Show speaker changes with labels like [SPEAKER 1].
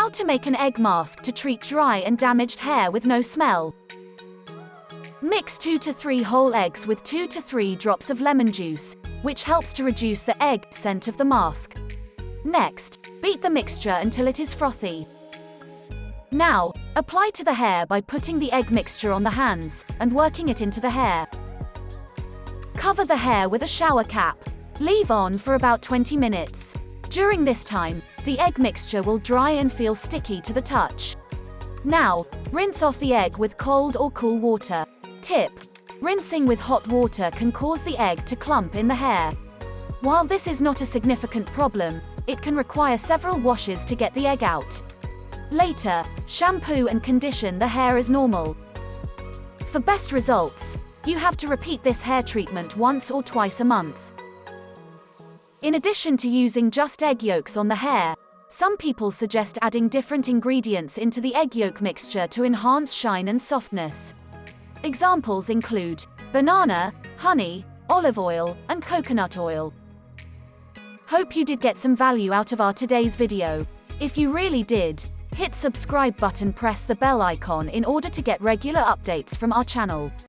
[SPEAKER 1] How to make an egg mask to treat dry and damaged hair with no smell. Mix 2 to 3 whole eggs with 2 to 3 drops of lemon juice, which helps to reduce the egg scent of the mask. Next, beat the mixture until it is frothy. Now, apply to the hair by putting the egg mixture on the hands and working it into the hair. Cover the hair with a shower cap. Leave on for about 20 minutes. During this time, the egg mixture will dry and feel sticky to the touch. Now, rinse off the egg with cold or cool water. Tip: rinsing with hot water can cause the egg to clump in the hair. While this is not a significant problem, it can require several washes to get the egg out. Later, shampoo and condition the hair as normal. For best results, you have to repeat this hair treatment once or twice a month. In addition to using just egg yolks on the hair, some people suggest adding different ingredients into the egg yolk mixture to enhance shine and softness. Examples include banana, honey, olive oil, and coconut oil. Hope you did get some value out of our today's video. If you really did, hit subscribe button, press the bell icon in order to get regular updates from our channel.